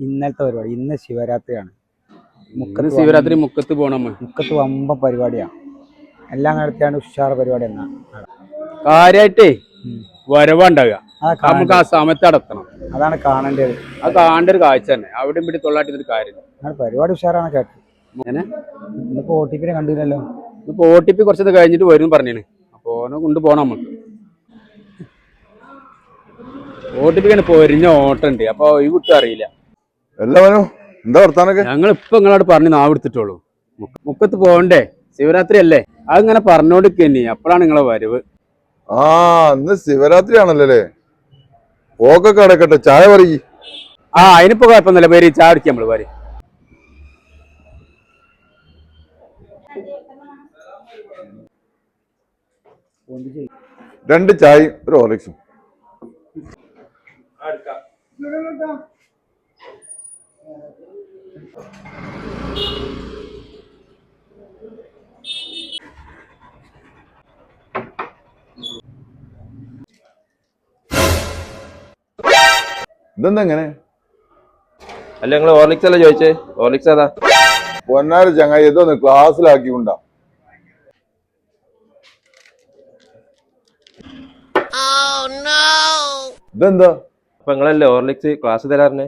ഇന്നലത്തെ പരിപാടി ഇന്ന് ശിവരാത്രിയാണ്. ശിവരാത്രി മുക്കത്ത് പോണം. മുക്കത്ത് വമ്പ പരിപാടിയാണ്. എല്ലാം നടത്തിയാണ് ഉഷാർ പരിപാടി എന്നാ കാര്യായിട്ടേ വരവുണ്ടാകുക. നമുക്ക് ആ സമയത്ത് നടത്തണം. അതാണ് കാണേണ്ടത്. അത് കാണേണ്ട ഒരു കാഴ്ച തന്നെ. അവിടെ ഇവിടെ തൊള്ളാട്ടിട്ട് കാര്യം പരിപാടി ഉഷാറാണ് കേട്ടത്. ഇന്നിപ്പോ OTP കണ്ടില്ലല്ലോ. ഇപ്പൊ OTP കുറച്ചത് കഴിഞ്ഞിട്ട് വരും പറഞ്ഞാണ്. അപ്പൊ ഓനെ കൊണ്ടുപോകണം. നമുക്ക് OTP പൊരിഞ്ഞ ഓട്ടുണ്ട്. അപ്പൊ ഈ കുട്ടി അറിയില്ല. എല്ലാവരും എന്താ വർത്താനൊക്കെ? ഞങ്ങൾ ഇപ്പൊ നിങ്ങളോട് പറഞ്ഞ് നാവെടുത്തിട്ടുള്ളൂ. മുക്കത്ത് പോകണ്ടേ, ശിവരാത്രി അല്ലേ? അതിങ്ങനെ പറഞ്ഞോണ്ടിരിക്കന്നെ. അപ്പോഴാണ് നിങ്ങളെ വരവ്. ഇന്ന് ശിവരാത്രി ആണല്ലേ? പോക്കൊക്കെ അടക്കട്ടെ, ചായ പറയ്. അതിനിപ്പോ കുഴപ്പമൊന്നുമില്ല. പേര് ചായ അടിക്കാം. നമ്മള് പേര് 2 ചായയും ഒരു ഹോർലിക്സും. ഇതെന്താ എങ്ങനെ? അല്ല നിങ്ങള് ഹോർലിക്സ് അല്ലേ ചോദിച്ചേ? ഹോർലിക്സ് അതാ. പൊന്നാര് ചങ്ങായി ഇതൊന്ന് ക്ലാസ്സിലാക്കിക്കൊണ്ടാ. ഇതെന്താ? അപ്പൊ നിങ്ങളല്ലേ ഹോർലിക്സ് ക്ലാസ് തരാറിനെ?